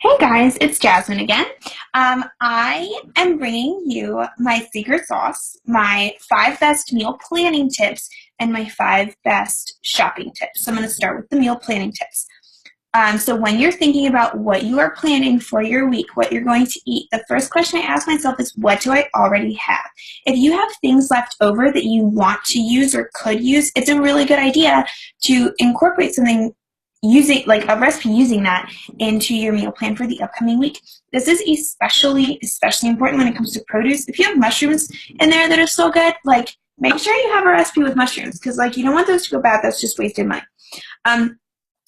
Hey guys, it's Jasmine again. I am bringing you my secret sauce, my 5 best meal planning tips, and my 5 best shopping tips. So I'm going to start with the meal planning tips. So when you're thinking about what you are planning for your week, what you're going to eat, the first question I ask myself is, what do I already have? If you have things left over that you want to use or could use, it's a really good idea to incorporate something using like a recipe using that into your meal plan for the upcoming week. This is especially important when it comes to produce. If you have mushrooms in there that are so good, like make sure you have a recipe with mushrooms because like you don't want those to go bad. That's just wasted money.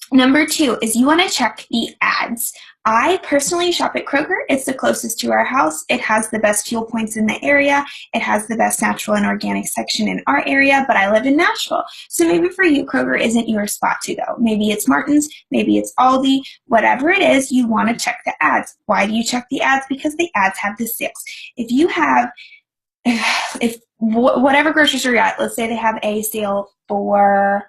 Number 2 is you want to check the ads. I personally shop at Kroger. It's the closest to our house. It has the best fuel points in the area. It has the best natural and organic section in our area, but I live in Nashville. So maybe for you, Kroger isn't your spot to go. Maybe it's Martin's, maybe it's Aldi, whatever it is, you want to check the ads. Why do you check the ads? Because the ads have the sales. If you have, if whatever grocery store you're at, let's say they have a sale for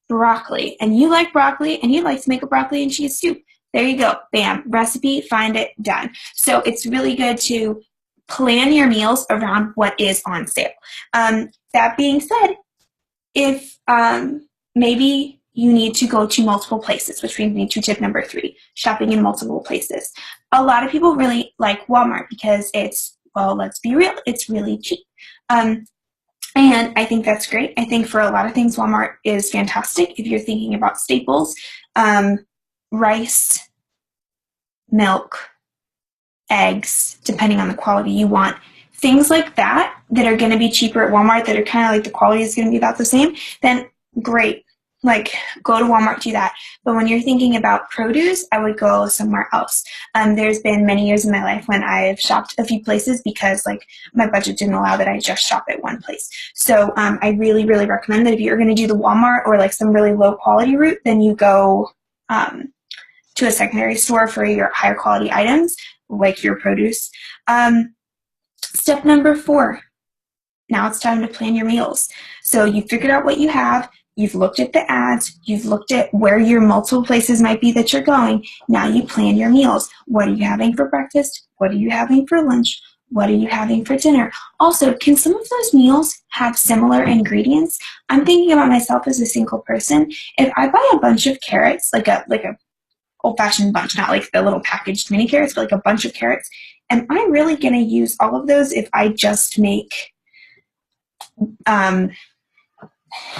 broccoli and you like broccoli and you'd like to make a broccoli and cheese soup. There you go. Bam. Recipe, find it, done. So it's really good to plan your meals around what is on sale. That being said, if maybe you need to go to multiple places, which brings me to tip number 3, shopping in multiple places. A lot of people really like Walmart because it's, well, let's be real, it's really cheap. And I think that's great. I think for a lot of things, Walmart is fantastic. If you're thinking about staples, rice, milk, eggs, depending on the quality you want, things like that that are going to be cheaper at Walmart that are kind of like the quality is going to be about the same, then great. Like, go to Walmart, do that. But when you're thinking about produce, I would go somewhere else. There's been many years in my life when I've shopped a few places because, like, my budget didn't allow that I just shop at one place. So I really, really recommend that if you're going to do the Walmart or, like, some really low-quality route, then you go to a secondary store for your higher quality items, like your produce. Step number 4, now it's time to plan your meals. So you figured out what you have. You've looked at the ads. You've looked at where your multiple places might be that you're going. Now you plan your meals. What are you having for breakfast? What are you having for lunch? What are you having for dinner? Also, can some of those meals have similar ingredients? I'm thinking about myself as a single person. If I buy a bunch of carrots, like a old-fashioned bunch, not like the little packaged mini carrots, but like a bunch of carrots, am I really going to use all of those if I just make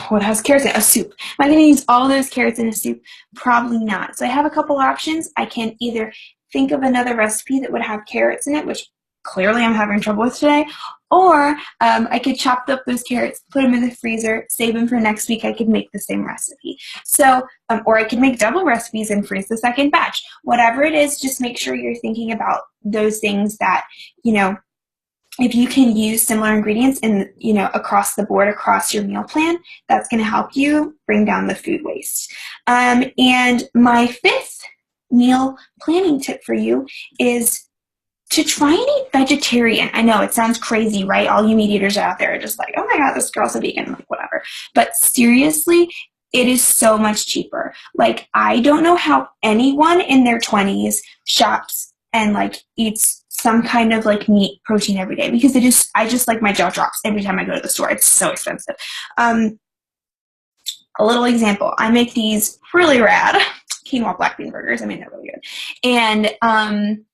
what has carrots in it? A soup. Am I going to use all those carrots in a soup? Probably not. So I have a couple options. I can either think of another recipe that would have carrots in it, which clearly I'm having trouble with today, or I could chop up those carrots, put them in the freezer, save them for next week. I could make the same recipe. So, or I could make double recipes and freeze the second batch. Whatever it is, just make sure you're thinking about those things that, you know, if you can use similar ingredients in, you know, across the board, across your meal plan, that's going to help you bring down the food waste. And my 5th meal planning tip for you is to try and eat vegetarian. I know it sounds crazy, right? All you meat eaters out there are just like, oh my God, this girl's a vegan, like whatever. But seriously, it is so much cheaper. Like, I don't know how anyone in their 20s shops and like eats some kind of like meat protein every day because I just like my jaw drops every time I go to the store. It's so expensive. A little example, I make these really rad quinoa black bean burgers. I mean, they're really good. And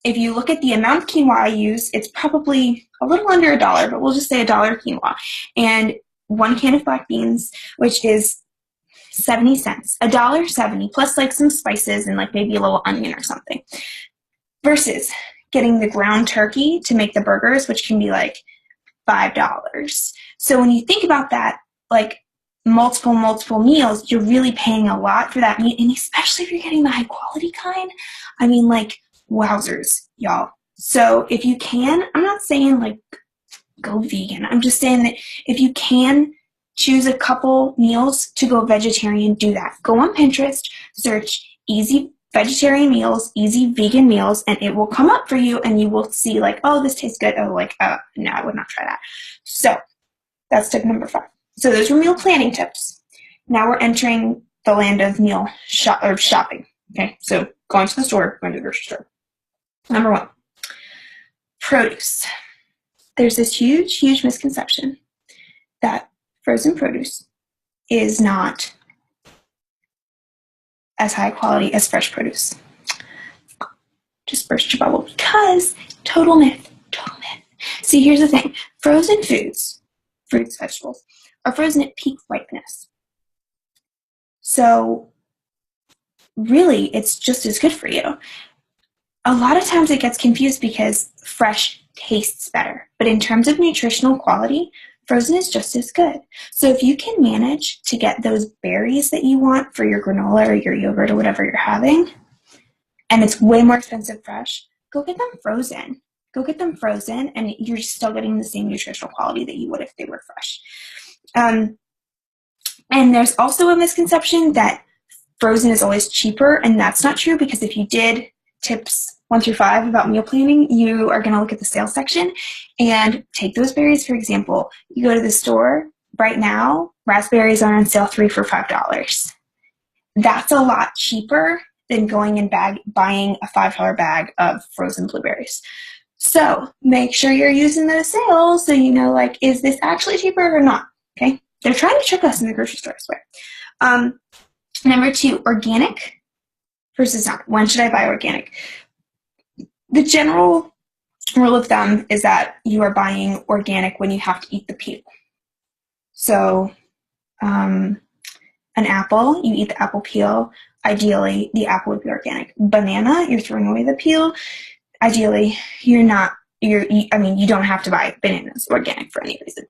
if you look at the amount of quinoa I use, it's probably a little under $1, but we'll just say $1 quinoa. And 1 can of black beans, which is 70 cents, $1.70 plus like some spices and like maybe a little onion or something. Versus getting the ground turkey to make the burgers, which can be like $5. So when you think about that, like multiple meals, you're really paying a lot for that meat. And especially if you're getting the high quality kind, I mean, like, wowzers, y'all. So if you can, I'm not saying like go vegan. I'm just saying that if you can choose a couple meals to go vegetarian, do that. Go on Pinterest, search easy vegetarian meals, easy vegan meals, and it will come up for you and you will see like, oh, this tastes good. Oh, like, no, I would not try that. So that's tip number 5. So those were meal planning tips. Now we're entering the land of shopping. Okay, so going to the store, going to the grocery store. Number one, produce. There's this huge, huge misconception that frozen produce is not as high quality as fresh produce. Just burst your bubble because total myth, total myth. See, here's the thing. Frozen foods, fruits, vegetables, are frozen at peak ripeness. So really, it's just as good for you. A lot of times it gets confused because fresh tastes better. But in terms of nutritional quality, frozen is just as good. So if you can manage to get those berries that you want for your granola or your yogurt or whatever you're having, and it's way more expensive fresh, go get them frozen. Go get them frozen, and you're still getting the same nutritional quality that you would if they were fresh. And there's also a misconception that frozen is always cheaper, and that's not true, because if you did tips 1 through 5 about meal planning, you are going to look at the sales section and take those berries. For example, you go to the store right now, raspberries are on sale 3 for $5. That's a lot cheaper than going and buying a $5 bag of frozen blueberries. So make sure you're using those sales so you know, like, is this actually cheaper or not? Okay, they're trying to trick us in the grocery store, I swear. Number 2, organic versus not. When should I buy organic? The general rule of thumb is that you are buying organic when you have to eat the peel. So an apple, you eat the apple peel. Ideally, the apple would be organic. Banana, you're throwing away the peel. Ideally, you don't have to buy bananas organic for any reason.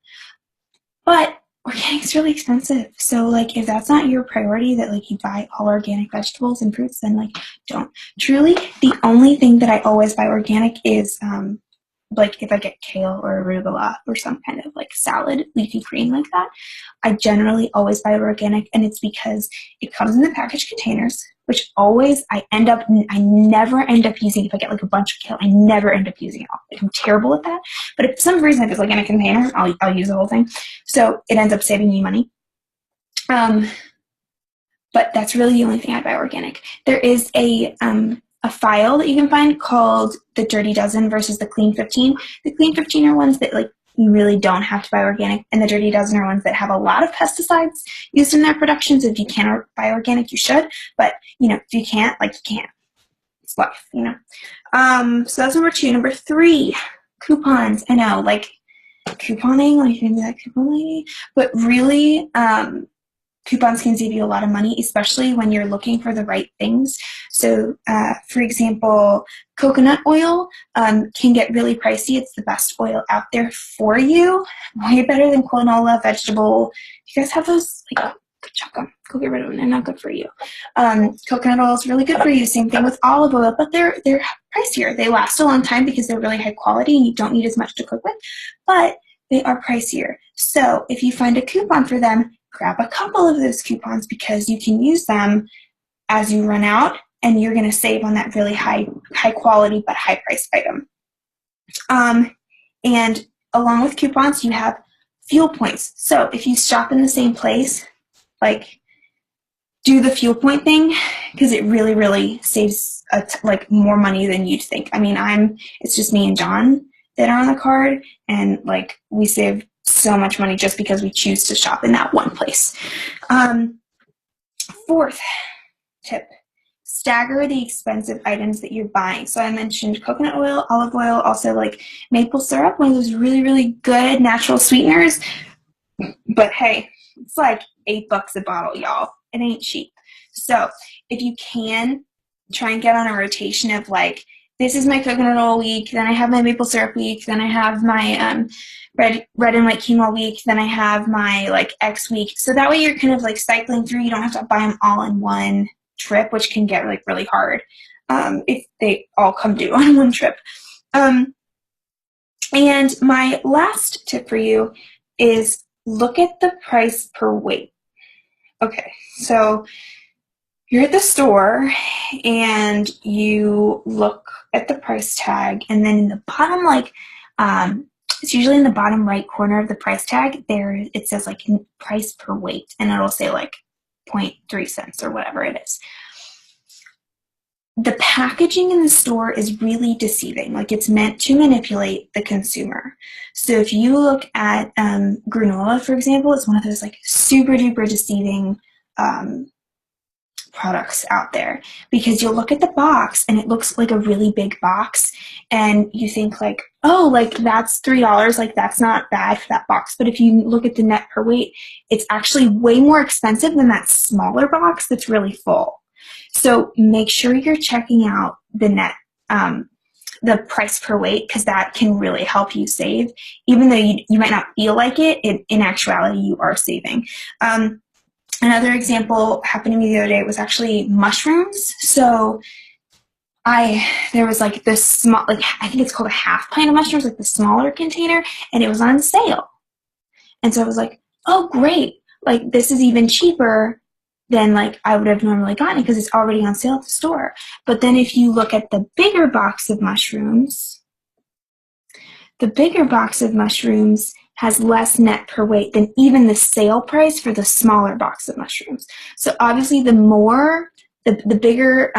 But organic's really expensive. So, like, if that's not your priority, that, like, you buy all organic vegetables and fruits, then, like, don't. Truly, the only thing that I always buy organic is, like, if I get kale or arugula or some kind of, like, salad, leafy green like that, I generally always buy organic, and it's because it comes in the packaged containers, which I never end up using. If I get, like, a bunch of kale, I never end up using it all. Like, I'm terrible at that. But if for some reason, if it's, like, in a container, I'll use the whole thing. So it ends up saving me money. But that's really the only thing I buy organic. There is a file that you can find called the Dirty Dozen versus the Clean 15. The Clean 15 are ones that, like, you really don't have to buy organic, and the Dirty Dozen are ones that have a lot of pesticides used in their production. So if you can't buy organic, you should. But, you know, if you can't, like, you can't. It's life, you know. So that's number 2. Number 3, coupons. I know, like, couponing, like, you can do that coupon lady, but really, coupons can save you a lot of money, especially when you're looking for the right things. So, for example, coconut oil can get really pricey. It's the best oil out there for you. Way better than canola, vegetable. You guys have those? Like, chuck them. Go get rid of them. They're not good for you. Coconut oil is really good for you. Same thing with olive oil, but they're pricier. They last a long time because they're really high quality and you don't need as much to cook with, but they are pricier. So if you find a coupon for them, grab a couple of those coupons because you can use them as you run out, and you're going to save on that really high quality but high price item. And along with coupons, you have fuel points. So if you shop in the same place, like, do the fuel point thing because it really, really saves like more money than you'd think. I mean, it's just me and John that are on the card, and, like, we save so much money just because we choose to shop in that one place. 4th tip, stagger the expensive items that you're buying. So I mentioned coconut oil, olive oil, also, like, maple syrup, one of those really, really good natural sweeteners. But hey, it's like $8 a bottle, y'all. It ain't cheap. So if you can, try and get on a rotation of, like, this is my coconut oil week, then I have my maple syrup week, then I have my red and white quinoa week, then I have my, like, X week. So that way you're kind of, like, cycling through. You don't have to buy them all in one trip, which can get, like, really hard if they all come due on one trip. And my last tip for you is look at the price per weight. Okay, so you're at the store and you look at the price tag, and then in the bottom, like, it's usually in the bottom right corner of the price tag, there it says, like, price per weight, and it'll say, like, 0.3 cents or whatever it is. the packaging in the store is really deceiving. Like, it's meant to manipulate the consumer. So if you look at granola, for example, it's one of those like super duper deceiving products out there, because you'll look at the box and it looks like a really big box and you think like, oh, like that's $3, like that's not bad for that box. But if you look at the net per weight, it's actually way more expensive than that smaller box that's really full. So make sure you're checking out the net, the price per weight, because that can really help you save. Even though you might not feel like it, in actuality, you are saving. Another example happened to me the other day was actually mushrooms. So there was like this small, like I think it's called a half pint of mushrooms, like the smaller container, and it was on sale. And so I was like, oh great, like this is even cheaper than like I would have normally gotten it because it's already on sale at the store. But then if you look at the bigger box of mushrooms, has less net per weight than even the sale price for the smaller box of mushrooms. So obviously the bigger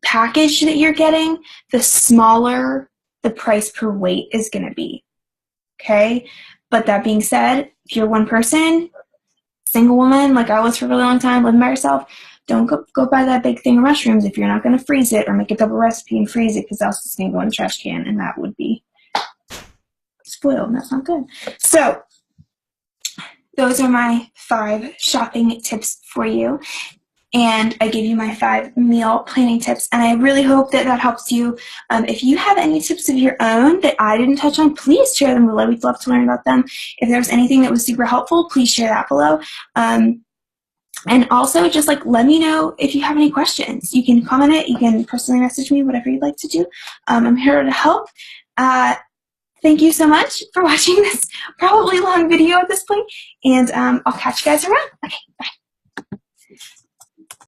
package that you're getting, the smaller the price per weight is going to be. Okay? But that being said, if you're one person, single woman, like I was for a really long time, living by yourself, don't go buy that big thing of mushrooms if you're not going to freeze it or make a double recipe and freeze it, because else it's going to go in the trash can, and that would be spoiled, and that's not good. So those are my 5 shopping tips for you. And I gave you my 5 meal planning tips, and I really hope that that helps you. If you have any tips of your own that I didn't touch on, please share them below. We'd love to learn about them. If there was anything that was super helpful, please share that below. And also, just like let me know if you have any questions. You can comment it, you can personally message me, whatever you'd like to do. I'm here to help. Thank you so much for watching this probably long video at this point, and I'll catch you guys around. Okay, bye.